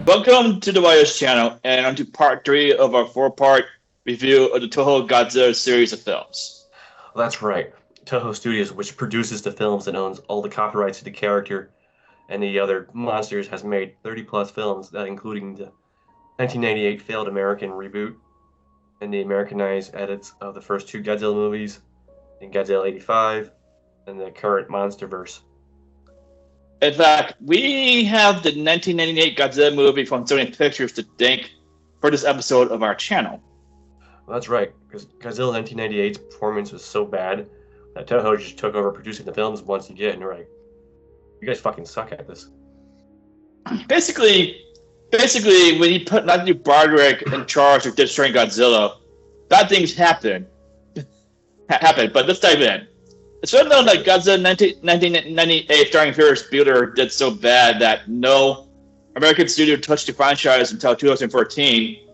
Welcome to the Wires channel and onto part 3 of our 4-part review of the Toho Godzilla series of films. That's right. Toho Studios, which produces the films and owns all the copyrights to the character and the other monsters, has made 30 plus films, that including the 1998 failed American reboot and the Americanized edits of the first two Godzilla movies, in Godzilla 85, and the current MonsterVerse. In fact, we have the 1998 Godzilla movie from TriStar Pictures to thank for this episode of our channel. Well, that's right, because Godzilla 1998's performance was so bad that Toho just took over producing the films once again, and they're like, you guys fucking suck at this. Basically, when he put Matthew Broderick in charge of destroying Godzilla, bad things happen. But let's dive in. It's well known that Godzilla 1998 starring Ferris Bueller did so bad that no American studio touched the franchise until 2014.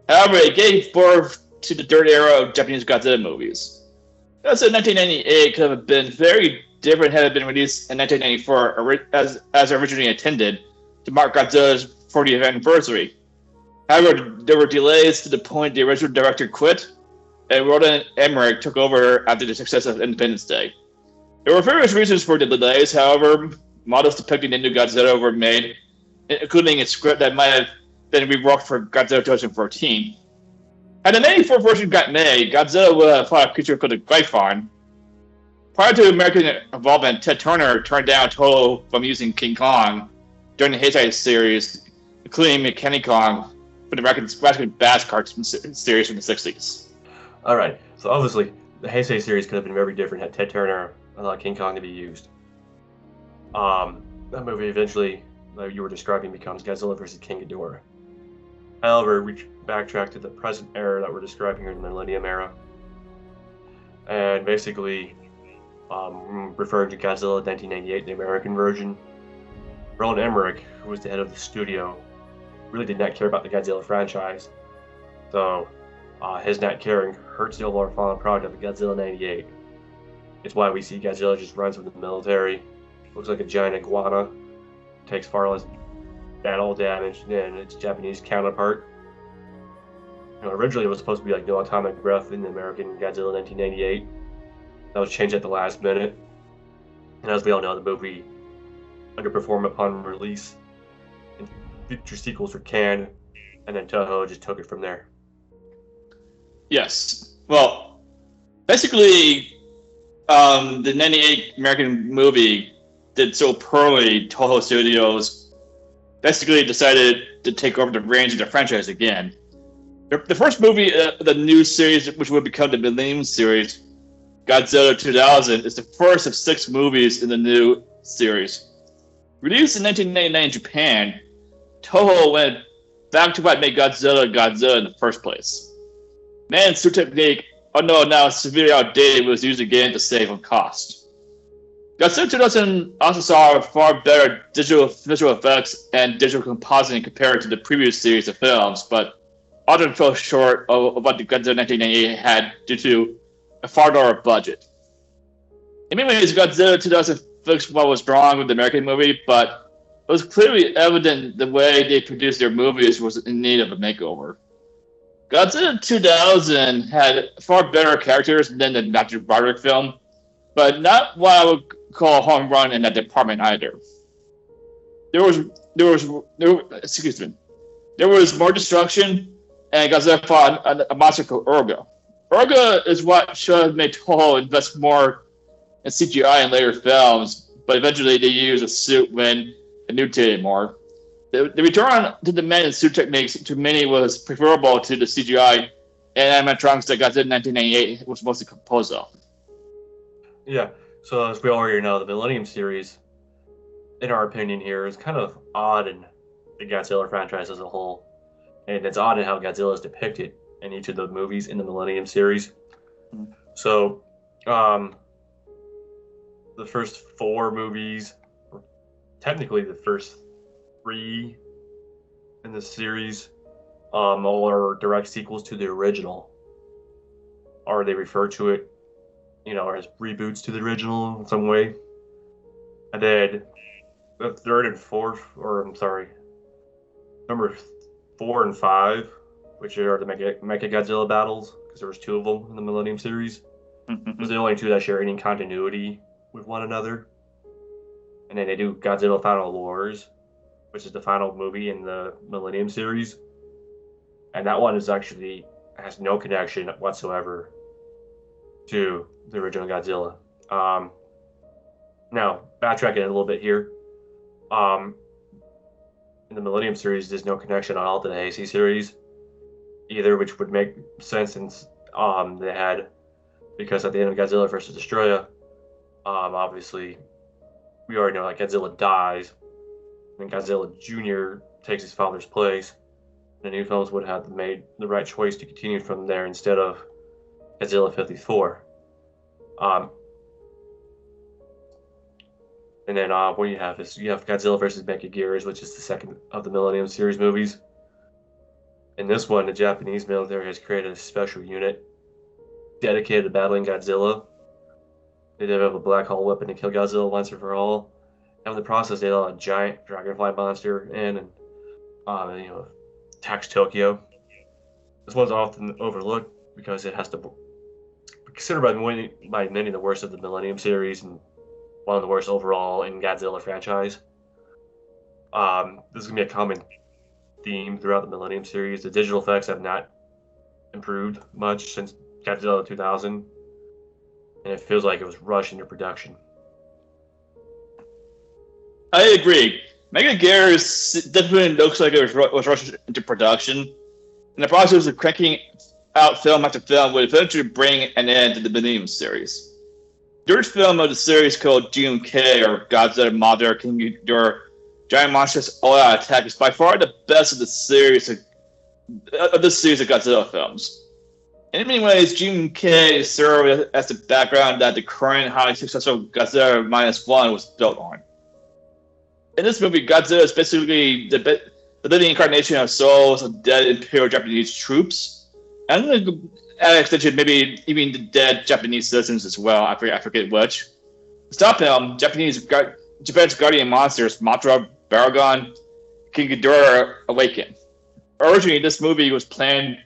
However, it gave birth to the third era of Japanese Godzilla movies. Godzilla 1998 could have been very different had it been released in 1994 as originally intended to mark Godzilla's 40th anniversary. However, there were delays to the point the original director quit, and Roland Emmerich took over after the success of Independence Day. There were various reasons for the delays, however, models depicting the new Godzilla were made, including a script that might have been reworked for Godzilla 2014. Had the 94 version got made, Godzilla would have fought a creature called the Gryphon. Prior to American involvement, Ted Turner turned down Toho from using King Kong during the Heisei series, including Mechanic Kong for the American Bass cartoon series from the 60s. Alright, so obviously, the Heisei series could have been very different had Ted Turner allowed King Kong to be used. That movie eventually, like you were describing, becomes Godzilla vs. King Ghidorah. However, we backtrack to the present era that we're describing here in the Millennium era. And basically, referring to Godzilla 1998, the American version, Roland Emmerich, who was the head of the studio, really did not care about the Godzilla franchise. So, his not caring hurts the overall final product of Godzilla 98. It's why we see Godzilla just runs with the military, looks like a giant iguana, takes far less battle damage than its Japanese counterpart. Originally it was supposed to be like no atomic breath in the American Godzilla 1998. That was changed at the last minute. And as we all know, the movie underperformed upon release, and future sequels were canned, and then Toho just took it from there. Yes. Well, basically, the 98 American movie did so poorly, Toho Studios basically decided to take over the reins of the franchise again. The first movie, the new series, which would become the Millennium series, Godzilla 2000, is the first of 6 movies in the new series. Released in 1999 in Japan, Toho went back to what made Godzilla Godzilla in the first place. Man's suit technique, although now severely outdated, was used again to save on cost. Godzilla 2000 also saw far better digital visual effects and digital compositing compared to the previous series of films, but often fell short of what the Godzilla 1998 had due to a far lower budget. In many ways, Godzilla 2000 fixed what was wrong with the American movie, but it was clearly evident the way they produced their movies was in need of a makeover. Godzilla 2000 had far better characters than the Matthew Broderick film, but not what I would call a home run in that department either. There was more destruction, and Godzilla fought a monster called Urga. Urga is what should have made Toho invest more in CGI in later films, but eventually they used a suit when it mutated more. The return to the men and suit techniques to many was preferable to the CGI and animatronics that Godzilla 1998 was mostly composed of. Yeah, so as we already know, the Millennium series, in our opinion here, is kind of odd in the Godzilla franchise as a whole. And it's odd in how Godzilla is depicted in each of the movies in the Millennium series. So, the first 4 movies, or technically the first 3 in the series, all are direct sequels to the original. Or they refer to it, as reboots to the original in some way. And then the third and fourth, number 4 and 5, which are the Mecha Godzilla battles, because there was 2 of them in the Millennium series. Those are the only 2 that share any continuity with one another. And then they do Godzilla Final Wars, which is the final movie in the Millennium series. And that one is actually has no connection whatsoever to the original Godzilla. Now, backtracking a little bit here. In the Millennium series, there's no connection at all to the Heisei series either, which would make sense since they had, because at the end of Godzilla versus Destoroyah, obviously we already know that Godzilla dies, and Godzilla Jr. takes his father's place. The new films would have made the right choice to continue from there instead of Godzilla 54. And then what you have is you have Godzilla versus Mechagears, which is the second of the Millennium series movies. In this one, the Japanese military has created a special unit dedicated to battling Godzilla. They develop a black hole weapon to kill Godzilla once and for all. And in the process, they allow a giant dragonfly monster in and attacks Tokyo. This one's often overlooked because it has to be considered by many the worst of the Millennium series and one of the worst overall in Godzilla franchise. This is going to be a common theme throughout the Millennium series. The digital effects have not improved much since Godzilla 2000, and it feels like it was rushed into production. I agree. Mechagears definitely looks like it was rushed into production, and the process of cranking out film after film would eventually bring an end to the Millennium series. The third film of the series, called GMK, or Godzilla Mother King Ghidorah Giant Monstrous All-Out Attack, is by far the best of the series of Godzilla films. In many ways, GMK served as the background that the current highly successful Godzilla -1 was built on. In this movie, Godzilla is basically the living incarnation of souls of dead Imperial Japanese troops, and at extension, maybe even the dead Japanese citizens as well. I forget which. To stop him, Japan's guardian monsters, Mothra, Baragon, King Ghidorah, awaken. Originally, this movie was planned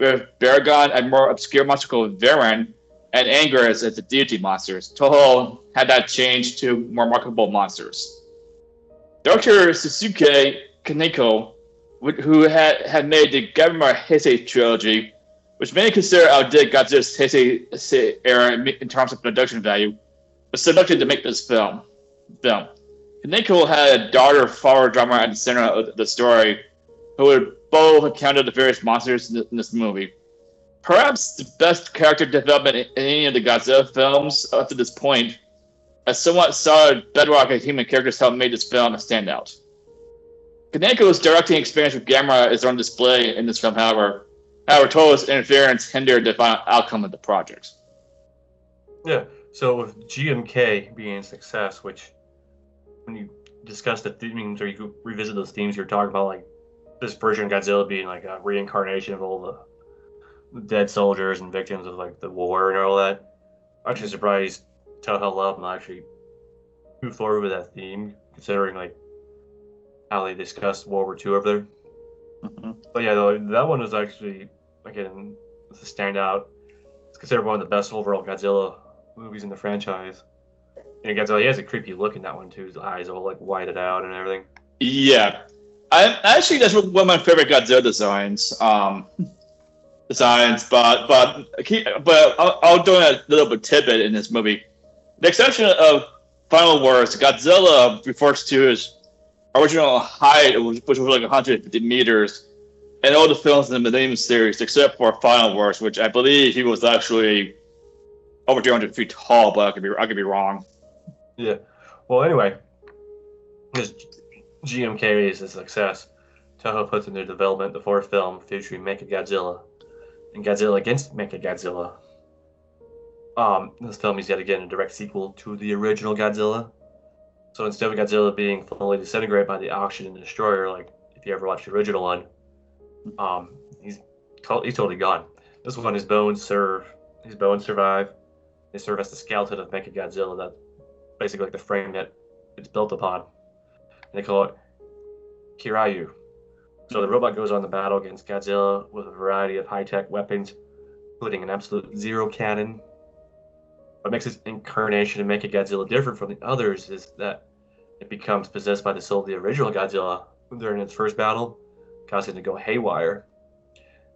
with Baragon, a more obscure monster called Varan, and Anguirus as the deity monsters. Toho had that changed to more marketable monsters. Director Susuke Kaneko, who had made the Gamera Heisei trilogy, which many consider outdid Godzilla's Heisei era in terms of production value, was selected to make this film. Kaneko had a daughter-father drama at the center of the story, who would both encounter the various monsters in this movie. Perhaps the best character development in any of the Godzilla films up to this point, a somewhat solid bedrock of human characters helped make this film a standout. Kaneko's directing experience with Gamera is on display in this film, however. Toho's interference hindered the final outcome of the project. Yeah, so with GMK being a success, which when you discuss the themes or you revisit those themes, you're talking about like this version of Godzilla being like a reincarnation of all the dead soldiers and victims of like the war and all that. I'm actually surprised Toho let them actually move forward with that theme, considering like how they discussed World War II over there. Mm-hmm. But yeah, though, that one is actually, again, it's a standout. It's considered one of the best overall Godzilla movies in the franchise. And Godzilla, he has a creepy look in that one too. His eyes all like whited out and everything. Yeah, actually that's one of my favorite Godzilla designs. But I'll do a little bit tidbit in this movie. The exception of Final Wars, Godzilla refers to his original height, which was like 150 meters, in all the films in the Millennium series, except for Final Wars, which I believe he was actually over 300 feet tall, but I could be wrong. Yeah. Well, anyway, this GMK is a success. Toho puts into development the fourth film featuring Mechagodzilla and Godzilla against Mechagodzilla. This film is yet again a direct sequel to the original Godzilla. So instead of Godzilla being fully disintegrated by the oxygen destroyer, like if you ever watched the original one, he's totally gone. This one, his bones survive. They serve as the skeleton of Mechagodzilla, that basically like the frame that it's built upon. And they call it Kiryu. So the robot goes on the battle against Godzilla with a variety of high-tech weapons, including an absolute zero cannon. What makes its incarnation of Mechagodzilla different from the others is that it becomes possessed by the soul of the original Godzilla during its first battle, causing it to go haywire.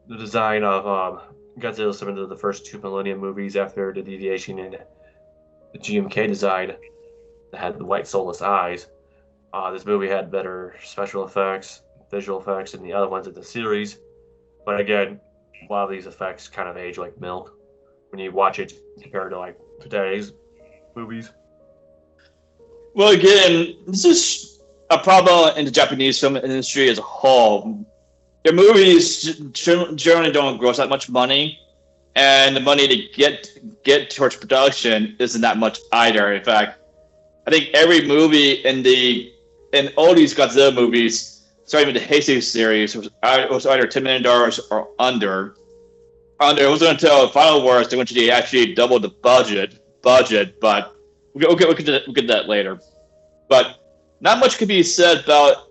The design of Godzilla is similar to the first two Millennium movies after the deviation in the GMK design that had the white soulless eyes. This movie had better special effects, visual effects than the other ones in the series. But again, a lot of these effects kind of age like milk when you watch it compared to like today's movies. Well, again, this is a problem in the Japanese film industry as a whole. Their movies generally don't gross that much money, and the money to get towards production isn't that much either. In fact, I think every movie in all these Godzilla movies, starting with the Heisei series, was either $10 million or under. It wasn't until Final Wars they went to actually double the budget, but we'll get to that later. But not much could be said about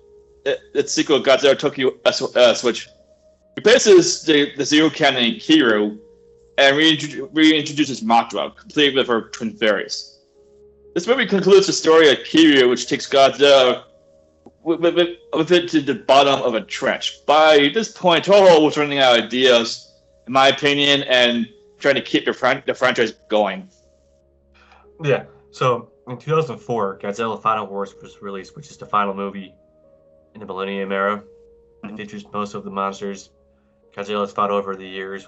its sequel, Godzilla Tokyo Switch. Replaces the zero cannon Kiryu and reintroduces Mothra, complete with her twin fairies. This movie concludes the story of Kiryu, which takes Godzilla with it to the bottom of a trench. By this point, Toho was running out of ideas, in my opinion, and trying to keep the franchise going. Yeah, so in 2004, Godzilla Final Wars was released, which is the final movie in the Millennium era. It features most of the monsters Godzilla has fought over the years,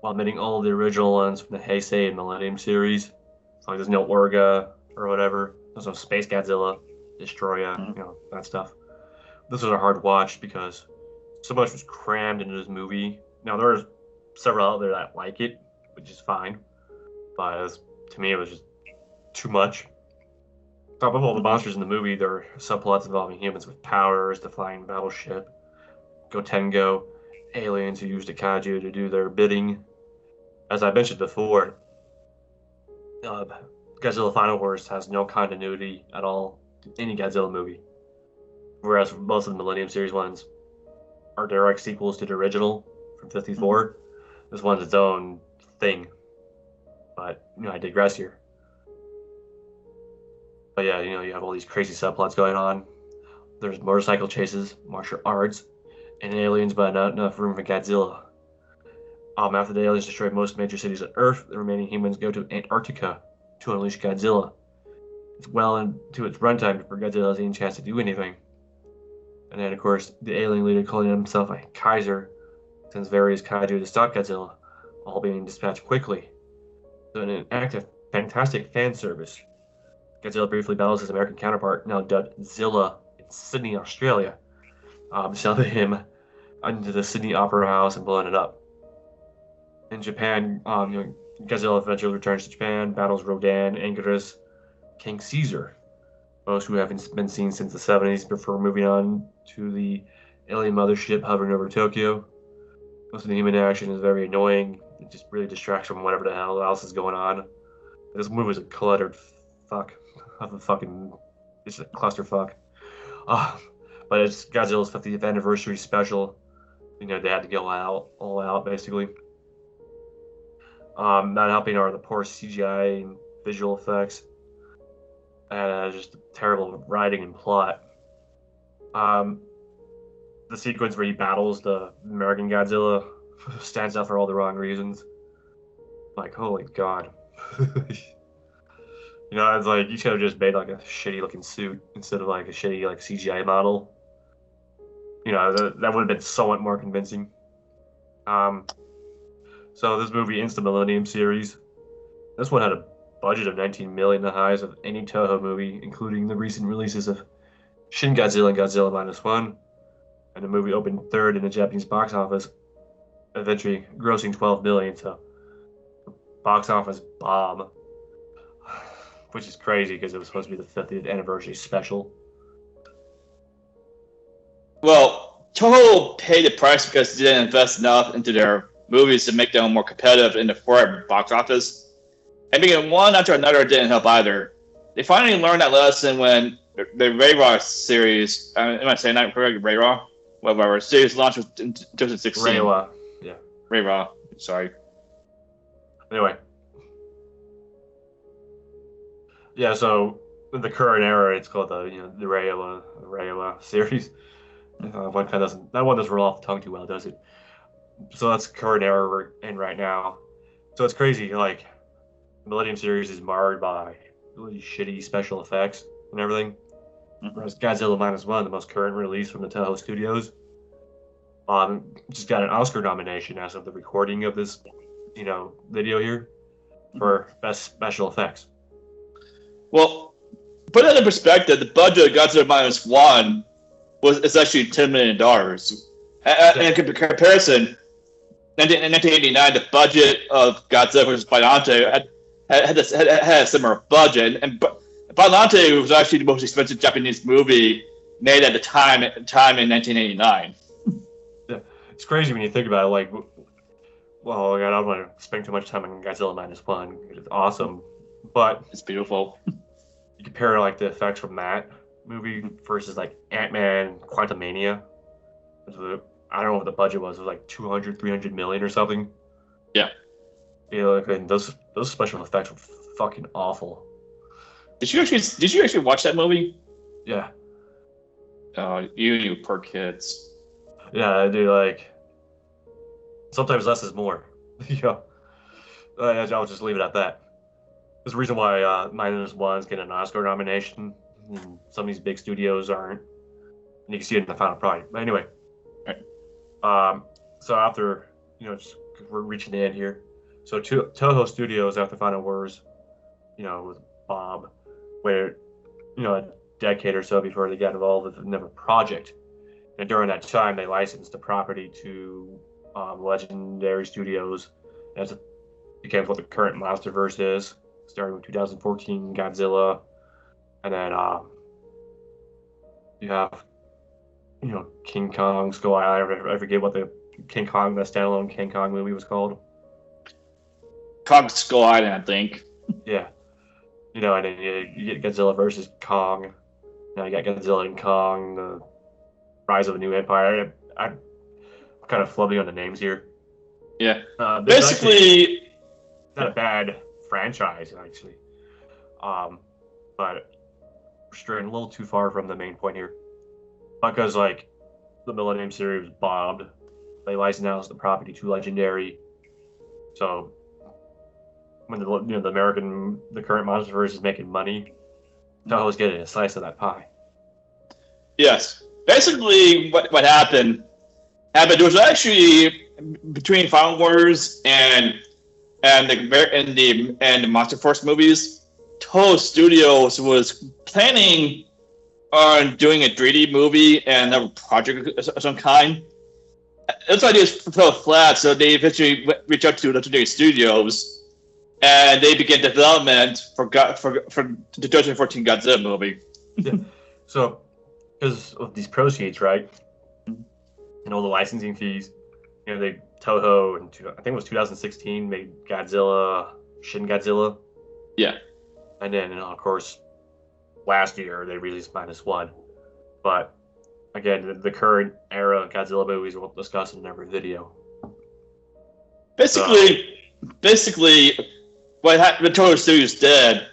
while omitting all of the original ones from the Heisei and Millennium series. So like there's no Orga or whatever. There's no Space Godzilla, Destoroyah, that stuff. This was a hard watch because so much was crammed into this movie. Now there's several out there that like it, which is fine, but to me it was just too much. Top of all the monsters in the movie, there are subplots involving humans with powers, the flying battleship, Gotengo, aliens who use the kaiju to do their bidding. As I mentioned before, Godzilla Final Wars has no continuity at all in any Godzilla movie, whereas most of the Millennium series ones are direct sequels to the original from '54. This one's its own thing, but I digress here. But yeah, you have all these crazy subplots going on. There's motorcycle chases, martial arts, and aliens, but not enough room for Godzilla. After the aliens destroy most major cities on Earth, the remaining humans go to Antarctica to unleash Godzilla. It's well into its runtime before Godzilla has any chance to do anything. And then, of course, the alien leader calling himself a Kaiser sends various kaiju to stop Godzilla, all being dispatched quickly. So in an act of fantastic fan service, Godzilla briefly battles his American counterpart, now dubbed Zilla, in Sydney, Australia, shoving him into the Sydney Opera House and blowing it up. In Japan, Godzilla eventually returns to Japan, battles Rodan, Anguirus, King Caesar, most who haven't been seen since the 70s, before moving on to the alien mothership hovering over Tokyo. Most of the human action is very annoying. It just really distracts from whatever the hell else is going on. This movie is a cluttered fuck of a fucking... It's a clusterfuck. But it's Godzilla's 50th anniversary special. They had to go all out, basically. Not helping are the poor CGI and visual effects. And just terrible writing and plot. The sequence where he battles the American Godzilla stands out for all the wrong reasons. Like, holy god. It's like you should have just made like a shitty looking suit instead of like a shitty like CGI model. That would have been somewhat more convincing. So this movie ends the Millennium series. This one had a budget of $19 million, the highest of any Toho movie, including the recent releases of Shin Godzilla and Godzilla -1. And the movie opened third in the Japanese box office, eventually grossing $12 million. So box office bomb, which is crazy because it was supposed to be the 50th anniversary special. Well, Toho paid the price because they didn't invest enough into their movies to make them more competitive in the foreign box office. And being one after another didn't help either. They finally learned that lesson when the Ray Raw series, am I saying that correctly, Ray Raw? whatever. Series launched in 2016. Reiwa. Yeah. Reiwa. Sorry. Anyway. Yeah, so in the current era, it's called the Reiwa series. That one doesn't roll off the tongue too well, does it? So that's the current era we're in right now. So it's crazy. Like, the Millennium series is marred by really shitty special effects and everything. Whereas Godzilla -1, the most current release from the Toho studios, just got an Oscar nomination as of the recording of this, video here for best special effects. Well, put that in perspective, the budget of Godzilla -1 is actually $10 million. And in comparison, in 1989, the budget of Godzilla vs. Biollante had a similar budget, and Biollante was actually the most expensive Japanese movie made at the time in 1989. Yeah, it's crazy when you think about it. Like, well, I don't want to spend too much time on Godzilla -1. It's awesome, but it's beautiful. You compare like the effects from that movie versus like Ant-Man, Quantumania. I don't know what the budget was. It was like 200, 300 million or something. Yeah. And those special effects were fucking awful. Did you actually watch that movie? Yeah. Oh, you poor kids. Yeah, I do. Like, sometimes less is more. I'll just leave it at that. There's a reason why -1 is getting an Oscar nomination. And some of these big studios aren't. And you can see it in the final product. But anyway. Right. So after, we're reaching the end here. So Toho Studios, after Final Wars, with Bob, where, a decade or so before they got involved with another project. And during that time, they licensed the property to Legendary Studios, as it became what the current MonsterVerse is, starting with 2014 Godzilla, and then you have, King Kong, Skull Island. I forget what the standalone King Kong movie was called. Kong Skull Island, I think. Yeah. And then you get Godzilla versus Kong. Now you got Godzilla and Kong, the Rise of a New Empire. I'm kind of flubbing on the names here. Yeah. Basically, not a bad franchise, actually. But we're straying a little too far from the main point here. Because, the Millennium series bombed. They licensed out the property to Legendary. So, when the current MonsterVerse is making money, Toho's getting a slice of that pie. Yes. Basically, what happened, there was actually, between Final Wars and the MonsterVerse movies, Toho Studios was planning on doing a 3D movie and a project of some kind. This idea fell flat, so they eventually reached out to Legendary Studios, and they began development for the 2014 Godzilla movie. Yeah. So, because of these proceeds, right, and all the licensing fees, Toho, I think it was 2016, made Godzilla, Shin Godzilla. Yeah. And then, of course, last year they released -1. But again, the current era Godzilla movies we'll discuss in every video. Basically, what Toho Studios did,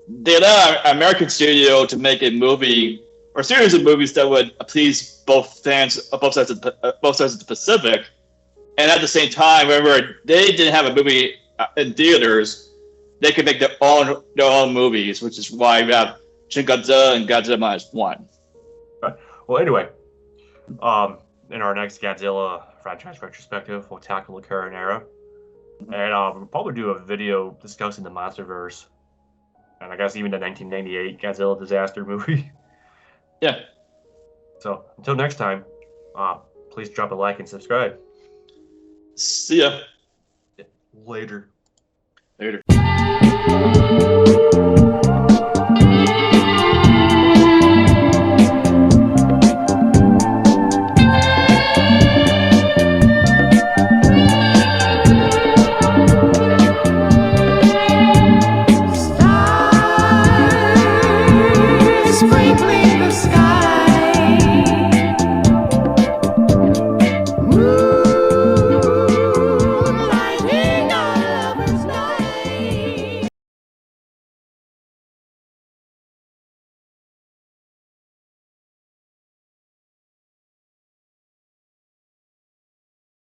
they allowed an American studio to make a movie or a series of movies that would please both fans of both sides of the Pacific, and at the same time, whenever they didn't have a movie in theaters, they could make their own movies, which is why we have Shin Godzilla and Godzilla -1. Right. Well, anyway, in our next Godzilla franchise retrospective, we'll tackle the current era, and we'll probably do a video discussing the MonsterVerse, and I guess even the 1998 Godzilla disaster movie. Yeah. So until next time, please drop a like and subscribe. See ya. Later. Later. Sprinkling